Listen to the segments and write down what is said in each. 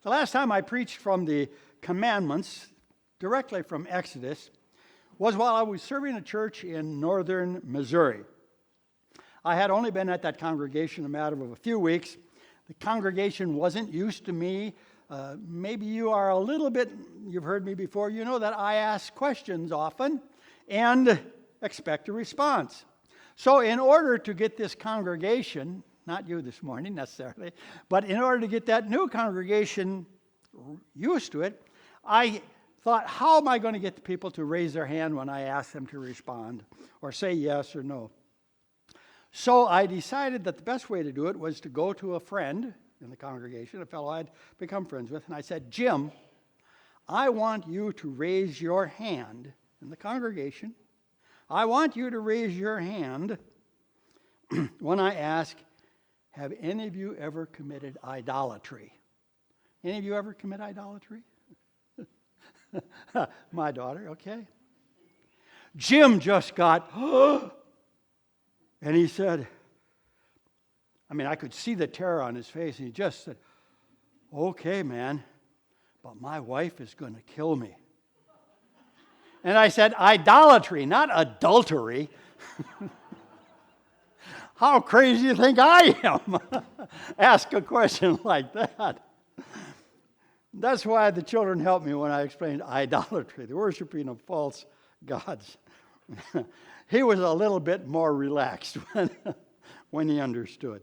The last time I preached from the commandments, directly from Exodus, was while I was serving a church in northern Missouri. I had only been at that congregation a matter of a few weeks. The congregation wasn't used to me. Maybe you are a little bit, you've heard me before, you know that I ask questions often and expect a response. So in order to get this congregation, not you this morning necessarily, but in order to get that new congregation used to it, I thought, how am I going to get the people to raise their hand when I ask them to respond or say yes or no? So I decided that the best way to do it was to go to a friend in the congregation, a fellow I'd become friends with, and I said, Jim, I want you to raise your hand in the congregation. I want you to raise your hand when I ask, have any of you ever committed idolatry? Any of you ever commit idolatry? My daughter, okay. Jim just got, and he said, I could see the terror on his face, and he just said, okay, man, but my wife is going to kill me. And I said, idolatry, not adultery. How crazy do you think I am? Ask a question like that. That's why the children helped me when I explained idolatry, the worshiping of false gods. He was a little bit more relaxed when he understood.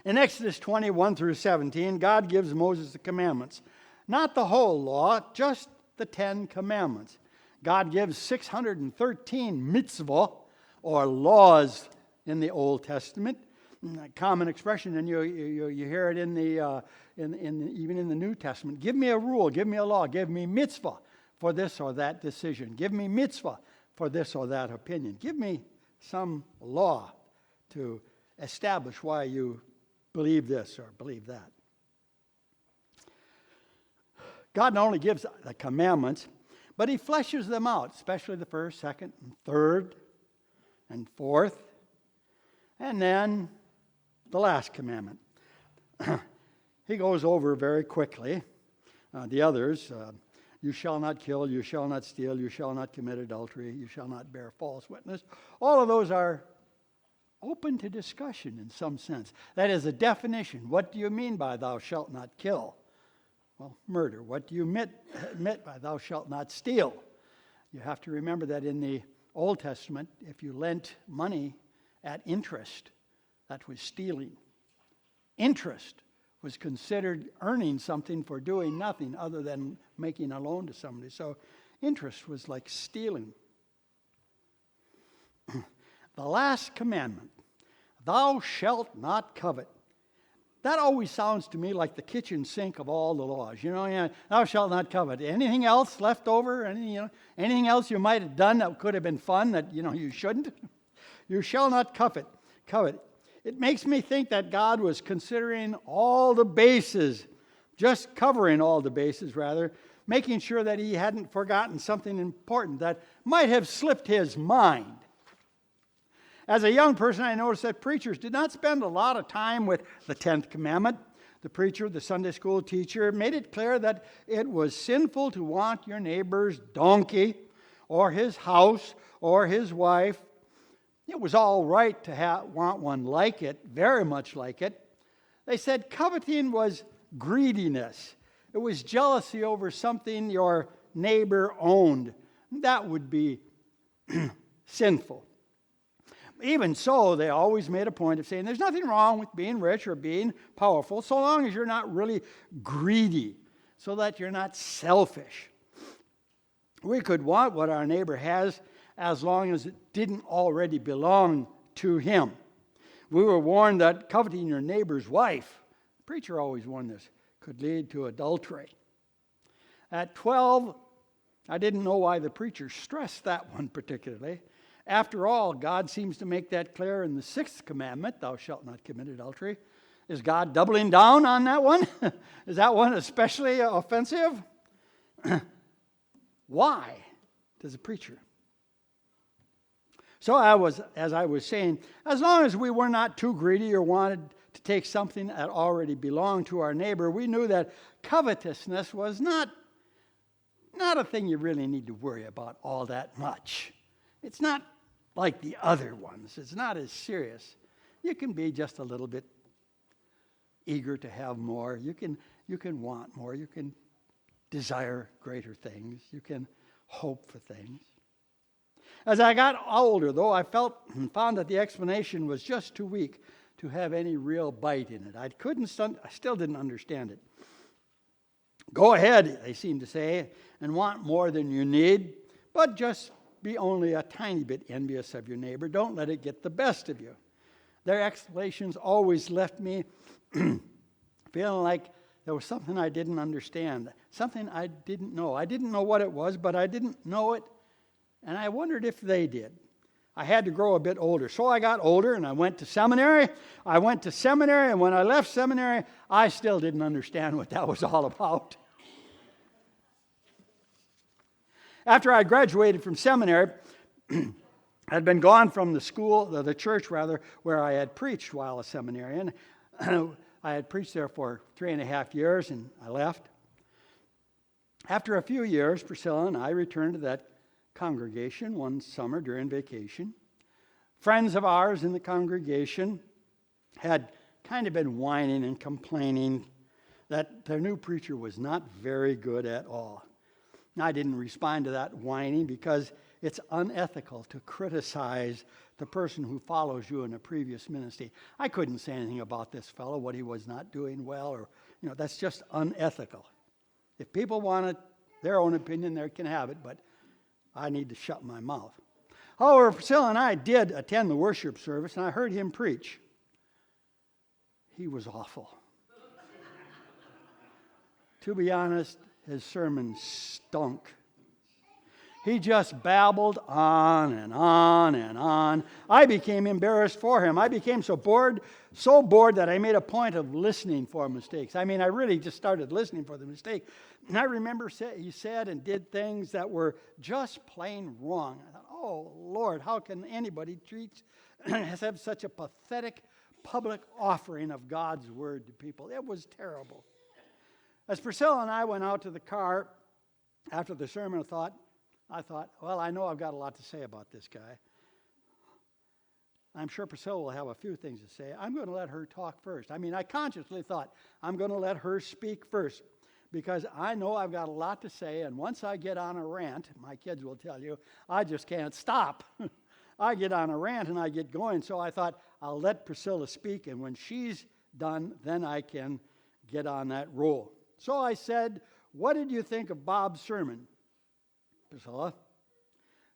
In Exodus 21 through 17, God gives Moses the commandments. Not the whole law, just the 10 commandments. God gives 613 mitzvah, or laws, in the Old Testament. A common expression, and you hear it in the even in the New Testament. Give me a rule, give me a law, give me mitzvah for this or that decision. Give me mitzvah for this or that opinion. Give me some law to establish why you believe this or believe that. God not only gives the commandments, but he fleshes them out, especially the first, second, and third, and fourth, and then the last commandment. He goes over very quickly the others. You shall not kill, you shall not steal, you shall not commit adultery, you shall not bear false witness. All of those are open to discussion in some sense. That is a definition. What do you mean by thou shalt not kill? Well, murder. What do you admit by thou shalt not steal? You have to remember that in the Old Testament, if you lent money at interest, that was stealing. Interest was considered earning something for doing nothing other than making a loan to somebody. So interest was like stealing. The last commandment, thou shalt not covet. That always sounds to me like the kitchen sink of all the laws. Thou shalt not covet. Anything else left over? Anything else you might have done that could have been fun that you shouldn't? You shall not covet. It makes me think that God was considering all the bases, just covering all the bases rather, making sure that he hadn't forgotten something important that might have slipped his mind. As a young person, I noticed that preachers did not spend a lot of time with the 10th commandment. The preacher, the Sunday school teacher, made it clear that it was sinful to want your neighbor's donkey or his house or his wife. It was all right to want one like it, very much like it. They said coveting was greediness. It was jealousy over something your neighbor owned. That would be sinful. Even so, they always made a point of saying there's nothing wrong with being rich or being powerful so long as you're not really greedy, so that you're not selfish. We could want what our neighbor has as long as it didn't already belong to him. We were warned that coveting your neighbor's wife, the preacher always warned this, could lead to adultery. At 12, I didn't know why the preacher stressed that one particularly. After all, God seems to make that clear in the 6th commandment, thou shalt not commit adultery. Is God doubling down on that one? Is that one especially offensive? Why does the preacher? So as I was saying, as long as we were not too greedy or wanted to take something that already belonged to our neighbor, we knew that covetousness was not a thing you really need to worry about all that much. It's not like the other ones. It's not as serious. You can be just a little bit eager to have more. You can want more. You can desire greater things. You can hope for things. As I got older, though, I found that the explanation was just too weak to have any real bite in it. I still didn't understand it. Go ahead, they seem to say, and want more than you need, but just be only a tiny bit envious of your neighbor. Don't let it get the best of you. Their explanations always left me feeling like there was something I didn't understand, something I didn't know. I didn't know what it was, but I didn't know it, and I wondered if they did. I had to grow a bit older. So I got older, and I went to seminary. And when I left seminary, I still didn't understand what that was all about. After I graduated from seminary, I had been gone from the church where I had preached while a seminarian. I had preached there for 3.5 years, and I left. After a few years, Priscilla and I returned to that congregation one summer during vacation. Friends of ours in the congregation had kind of been whining and complaining that their new preacher was not very good at all. I didn't respond to that whining because it's unethical to criticize the person who follows you in a previous ministry. I couldn't say anything about this fellow, what he was not doing well, or that's just unethical. If people want their own opinion, they can have it, but I need to shut my mouth. However, Priscilla and I did attend the worship service, and I heard him preach. He was awful. To be honest, his sermon stunk. He just babbled on and on and on. I became embarrassed for him. I became so bored that I made a point of listening for mistakes. I really just started listening for the mistake. And I remember he said and did things that were just plain wrong. I thought, oh, Lord, how can anybody have such a pathetic public offering of God's word to people? It was terrible. As Priscilla and I went out to the car after the sermon, I thought, well, I know I've got a lot to say about this guy. I'm sure Priscilla will have a few things to say. I'm going to let her talk first. I consciously thought, I'm going to let her speak first because I know I've got a lot to say, and once I get on a rant, my kids will tell you, I just can't stop. I get on a rant and I get going, so I thought, I'll let Priscilla speak, and when she's done, then I can get on that roll. So I said, what did you think of Bob's sermon, Priscilla?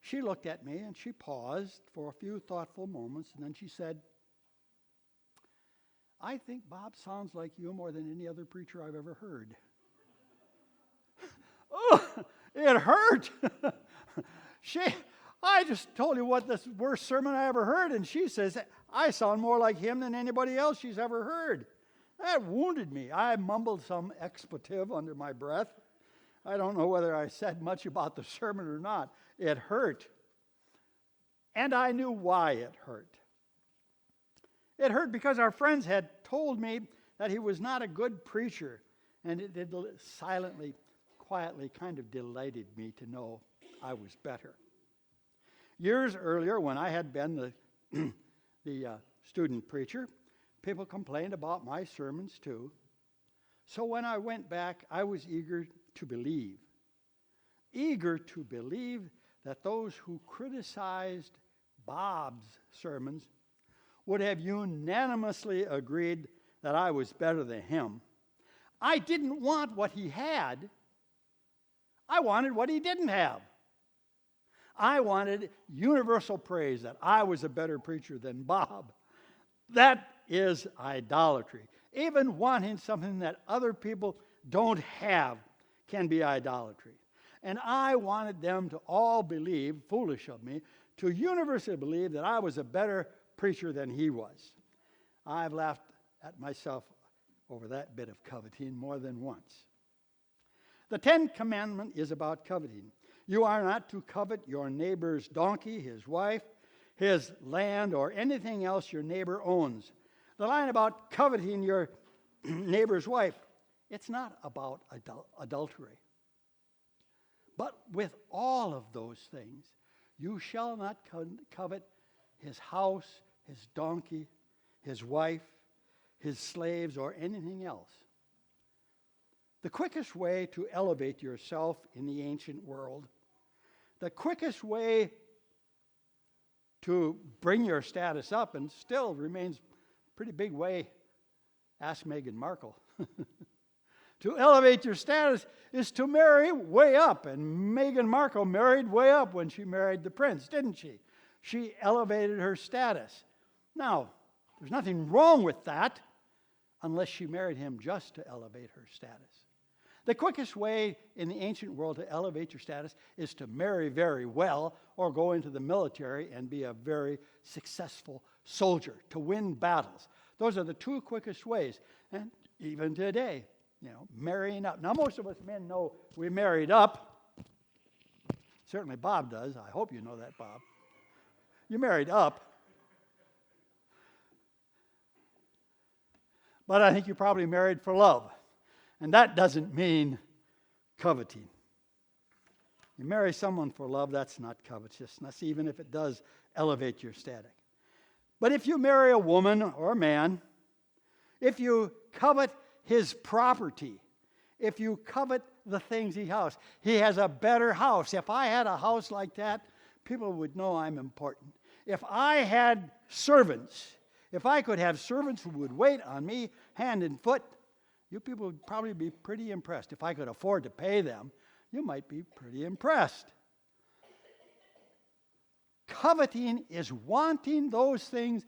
She looked at me and she paused for a few thoughtful moments, and then she said, I think Bob sounds like you more than any other preacher I've ever heard. Oh, it hurt. I just told you what the worst sermon I ever heard, and she says, I sound more like him than anybody else she's ever heard. That wounded me. I mumbled some expletive under my breath. I don't know whether I said much about the sermon or not. It hurt. And I knew why it hurt. It hurt because our friends had told me that he was not a good preacher, and it silently, quietly kind of delighted me to know I was better. Years earlier, when I had been the student preacher, people complained about my sermons too. So when I went back, I was eager to believe that those who criticized Bob's sermons would have unanimously agreed that I was better than him. I didn't want what he had. I wanted what he didn't have. I wanted universal praise that I was a better preacher than Bob. That is idolatry. Even wanting something that other people don't have can be idolatry. And I wanted them to all believe, foolish of me, to universally believe that I was a better preacher than he was. I've laughed at myself over that bit of coveting more than once. The 10th commandment is about coveting. You are not to covet your neighbor's donkey, his wife, his land, or anything else your neighbor owns. The line about coveting your neighbor's wife, it's not about adultery. But with all of those things, you shall not covet his house, his donkey, his wife, his slaves, or anything else. The quickest way to elevate yourself in the ancient world, the quickest way to bring your status up, and still remains a pretty big way, ask Meghan Markle, to elevate your status is to marry way up. And Meghan Markle married way up when she married the prince, didn't she? She elevated her status. Now, there's nothing wrong with that unless she married him just to elevate her status. The quickest way in the ancient world to elevate your status is to marry very well or go into the military and be a very successful soldier, to win battles. Those are the two quickest ways. And even today, marrying up. Now, most of us men know we married up. Certainly Bob does. I hope you know that, Bob. You married up. But I think you probably married for love. And that doesn't mean coveting. You marry someone for love, that's not covetousness, even if it does elevate your status. But if you marry a woman or a man, if you covet his property, if you covet the things he has a better house. If I had a house like that, people would know I'm important. If I had servants, if I could have servants who would wait on me hand and foot, you people would probably be pretty impressed. If I could afford to pay them, you might be pretty impressed. Coveting is wanting those things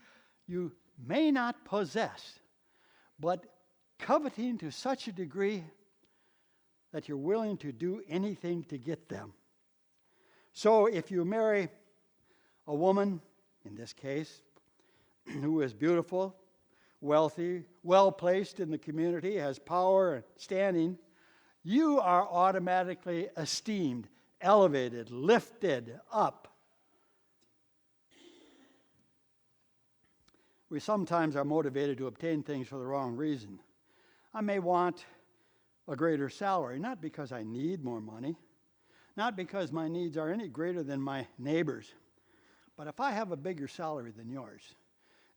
you may not possess, but coveting to such a degree that you're willing to do anything to get them. So if you marry a woman, in this case, who is beautiful, wealthy, well-placed in the community, has power and standing, you are automatically esteemed, elevated, lifted up. We sometimes are motivated to obtain things for the wrong reason. I may want a greater salary, not because I need more money, not because my needs are any greater than my neighbor's, but if I have a bigger salary than yours,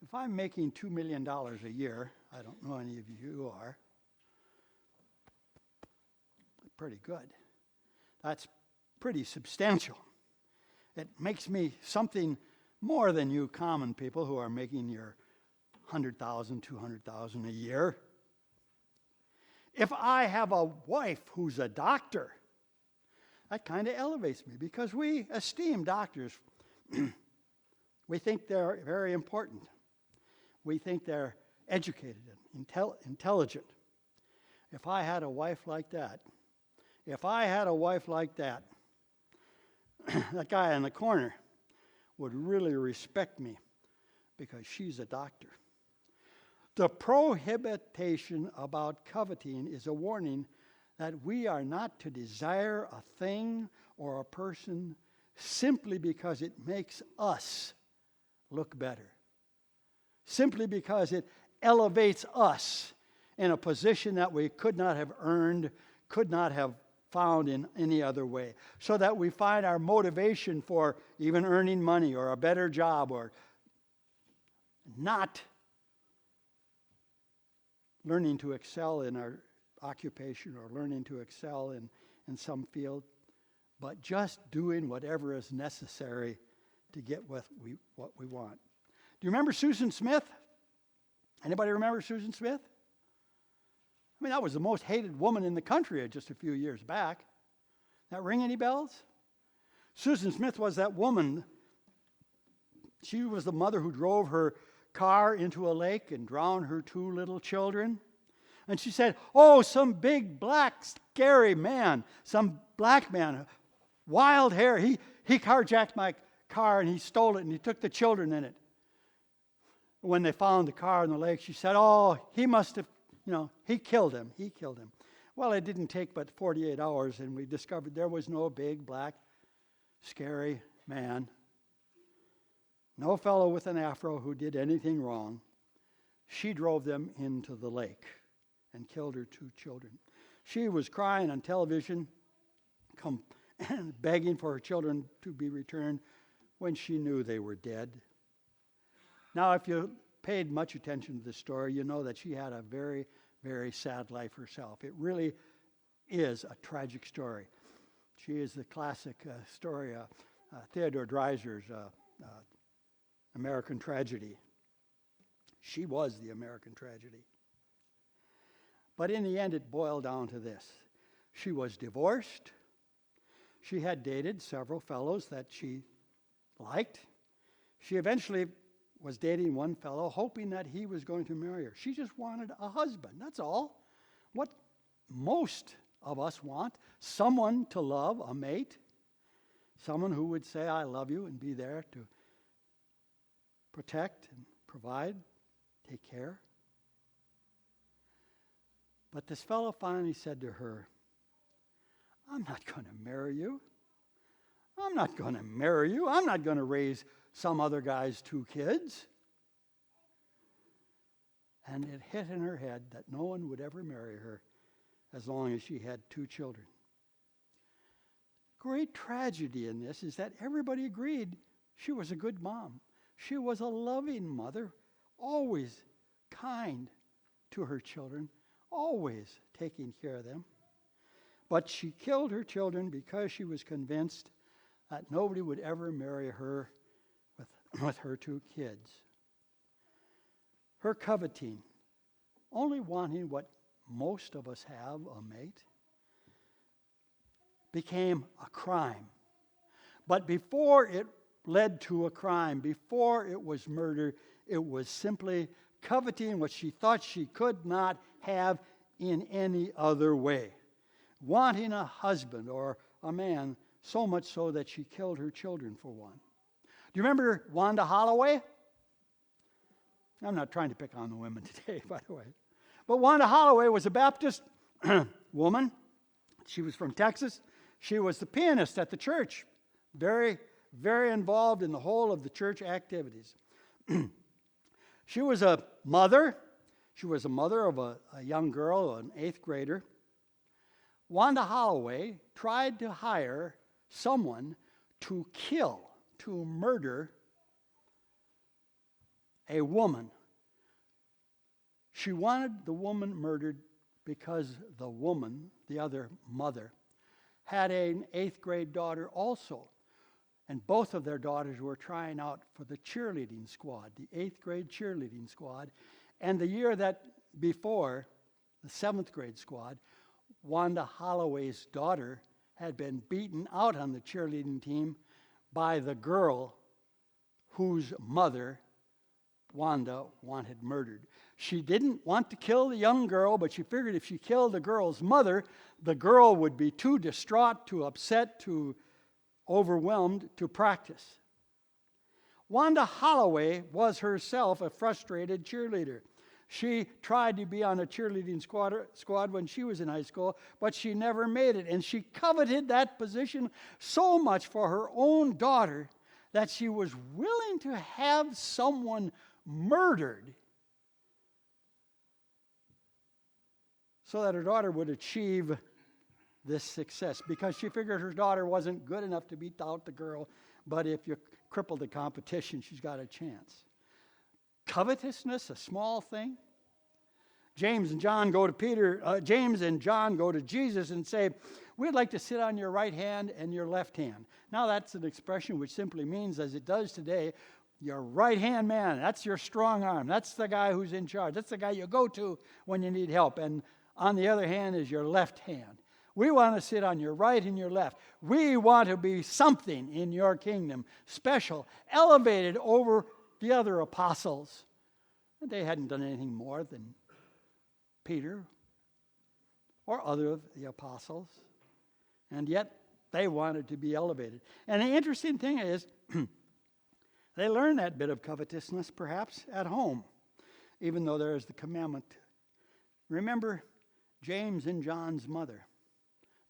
if I'm making $2 million a year, I don't know any of you are, pretty good. That's pretty substantial. It makes me something more than you common people who are making your $100,000, $200,000 a year. If I have a wife who's a doctor, that kind of elevates me because we esteem doctors. We think they're very important. We think they're educated and intelligent. If I had a wife like that, that guy in the corner would really respect me because she's a doctor. The prohibition about coveting is a warning that we are not to desire a thing or a person simply because it makes us look better. Simply because it elevates us in a position that we could not have earned, could not have found in any other way. So that we find our motivation for even earning money or a better job or not learning to excel in our occupation or learning to excel in some field, but just doing whatever is necessary to get what we want. Do you remember Susan Smith? Anybody remember Susan Smith? I mean, that was the most hated woman in the country just a few years back. That ring any bells? Susan Smith was that woman. She was the mother who drove her car into a lake and drowned her 2 little children. And she said, oh, some big, black, scary man, some black man, wild hair, he carjacked my car and he stole it and he took the children in it. When they found the car in the lake, she said, oh, he must have, he killed him. He killed him. Well, it didn't take but 48 hours, and we discovered there was no big, black, scary man. No fellow with an afro who did anything wrong. she drove them into the lake and killed her 2 children. She was crying on television, and begging for her children to be returned when she knew they were dead. Now, if you paid much attention to this story, you know that she had a very, very sad life herself. It really is a tragic story. She is the classic story, Theodore Dreiser's American Tragedy. She was the American tragedy. But in the end, it boiled down to this. She was divorced. She had dated several fellows that she liked. She eventually was dating one fellow, hoping that he was going to marry her. She just wanted a husband, that's all. What most of us want, someone to love, a mate, someone who would say, I love you, and be there to protect and provide, take care. But this fellow finally said to her, I'm not going to marry you. I'm not going to marry you. I'm not going to raise some other guy's 2 kids. And it hit in her head that no one would ever marry her as long as she had 2 children. Great tragedy in this is that everybody agreed she was a good mom. She was a loving mother, always kind to her children, always taking care of them. But she killed her children because she was convinced that nobody would ever marry her with her 2 kids. Her coveting, only wanting what most of us have, a mate, became a crime. But before it led to a crime, before it was murder, it was simply coveting what she thought she could not have in any other way. Wanting a husband or a man, so much so that she killed her children for one. Do you remember Wanda Holloway? I'm not trying to pick on the women today, by the way. But Wanda Holloway was a Baptist woman. She was from Texas. She was the pianist at the church. Very, very involved in the whole of the church activities. She was a mother. She was a mother of a young girl, an 8th grader. Wanda Holloway tried to hire someone to kill, to murder a woman. She wanted the woman murdered because the woman, the other mother, had an 8th grade daughter also. And both of their daughters were trying out for the cheerleading squad, the 8th grade cheerleading squad. And the year that before, the 7th grade squad, Wanda Holloway's daughter had been beaten out on the cheerleading team by the girl whose mother Wanda wanted murdered. She didn't want to kill the young girl, but she figured if she killed the girl's mother, the girl would be too distraught, too upset, too overwhelmed to practice. Wanda Holloway was herself a frustrated cheerleader. She tried to be on a cheerleading squad when she was in high school, but she never made it. And she coveted that position so much for her own daughter that she was willing to have someone murdered so that her daughter would achieve this success, because she figured her daughter wasn't good enough to beat out the girl, but if you cripple the competition, she's got a chance. Covetousness, a small thing. James and John go to Jesus and say, we'd like to sit on your right hand and your left hand. Now that's an expression which simply means, as it does today, your right hand man, that's your strong arm. That's the guy who's in charge. That's the guy you go to when you need help. And on the other hand is your left hand. We want to sit on your right and your left. We want to be something in your kingdom, special, elevated over the other apostles. And they hadn't done anything more than Peter or other of the apostles. And yet they wanted to be elevated. And the interesting thing is, they learned that bit of covetousness perhaps at home, even though there is the commandment. Remember James and John's mother.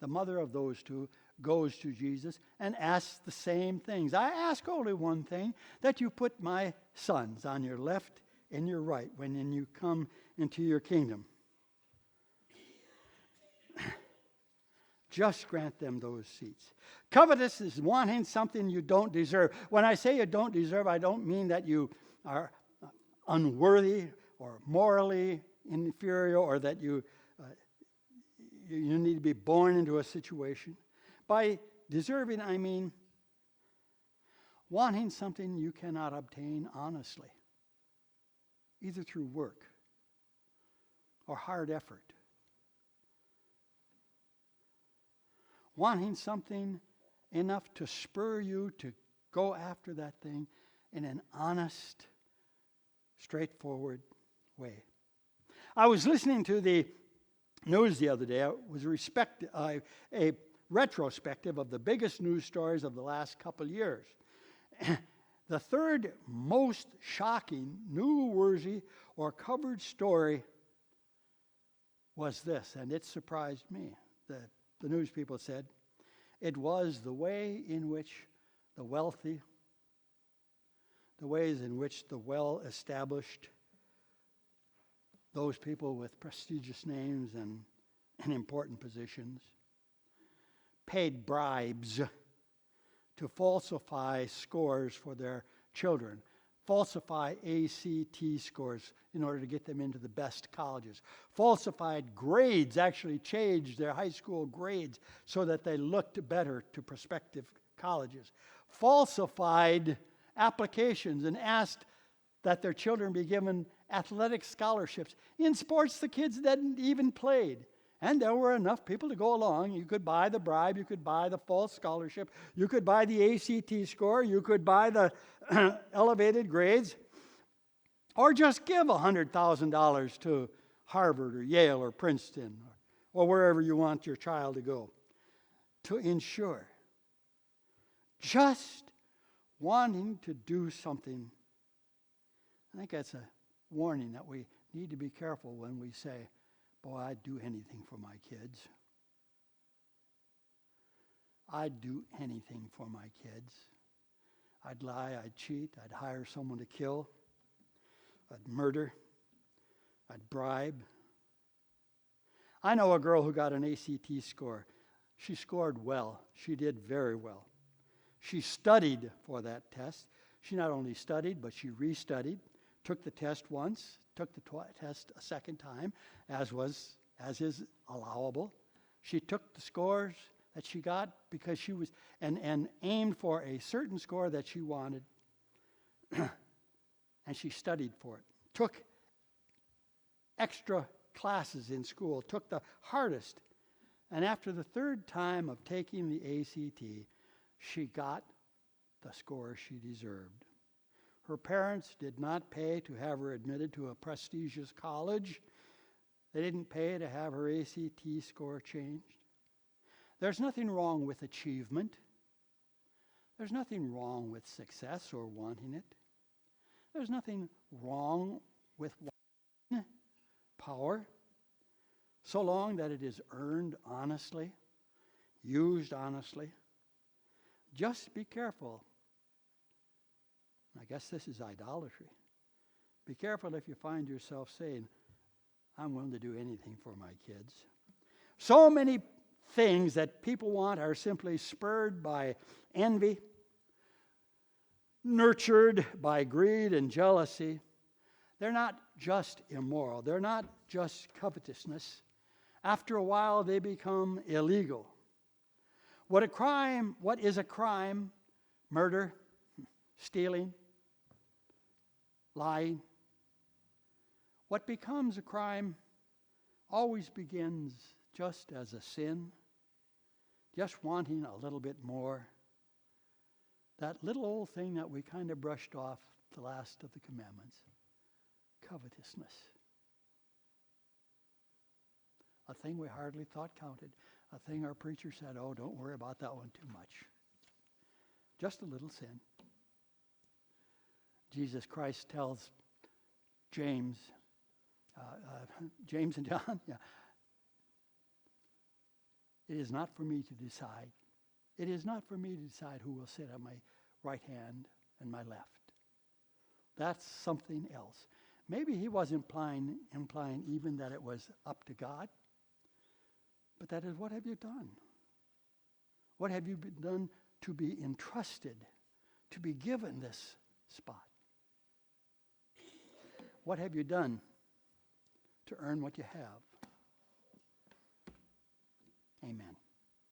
The mother of those two goes to Jesus and asks the same things. I ask only one thing, that you put my sons on your left in your right when you come into your kingdom. Just grant them those seats. Covetous is wanting something you don't deserve. When I say you don't deserve, I don't mean that you are unworthy or morally inferior, or that you need to be born into a situation. By deserving, I mean wanting something you cannot obtain honestly, either through work or hard effort. Wanting something enough to spur you to go after that thing in an honest, straightforward way. I was listening to the news the other day. It was a retrospective of the biggest news stories of the last couple years. The third most shocking, newsworthy, or covered story was this, and it surprised me. The news people said it was the way in which the wealthy, the ways in which the well-established, those people with prestigious names and important positions, paid bribes to falsify scores for their children, falsify ACT scores in order to get them into the best colleges, falsified grades, actually changed their high school grades so that they looked better to prospective colleges, falsified applications and asked that their children be given athletic scholarships in sports the kids hadn't even played. And there were enough people to go along. You could buy the bribe, you could buy the false scholarship, you could buy the ACT score, you could buy the elevated grades, or just give $100,000 to Harvard or Yale or Princeton or wherever you want your child to go to ensure. Just wanting to do something. I think that's a warning that we need to be careful when we say, boy, I'd do anything for my kids. I'd do anything for my kids. I'd lie, I'd cheat, I'd hire someone to kill, I'd murder, I'd bribe. I know a girl who got an ACT score. She scored well. She did very well. She studied for that test. She not only studied, but she restudied, took the test once, took the test a second time, as is allowable. She took the scores that she got because she was and aimed for a certain score that she wanted, and she studied for it. Took extra classes in school, took the hardest, and after the third time of taking the ACT, she got the score she deserved. Her parents did not pay to have her admitted to a prestigious college. They didn't pay to have her ACT score changed. There's nothing wrong with achievement. There's nothing wrong with success or wanting it. There's nothing wrong with wanting power, so long that it is earned honestly, used honestly. Just be careful. I guess this is idolatry. Be careful if you find yourself saying, I'm willing to do anything for my kids. So many things that people want are simply spurred by envy, nurtured by greed and jealousy. They're not just immoral. They're not just covetousness. After a while, they become illegal. What is a crime? Murder, stealing, lying. What becomes a crime always begins just as a sin, just wanting a little bit more. That little old thing that we kind of brushed off, the last of the commandments, covetousness. A thing we hardly thought counted. A thing our preacher said, oh, don't worry about that one too much. Just a little sin. Jesus Christ tells James and John, it is not for me to decide. It is not for me to decide who will sit on my right hand and my left. That's something else. Maybe he was implying even that it was up to God. But that is, what have you done? What have you done to be entrusted, to be given this spot? What have you done to earn what you have? Amen.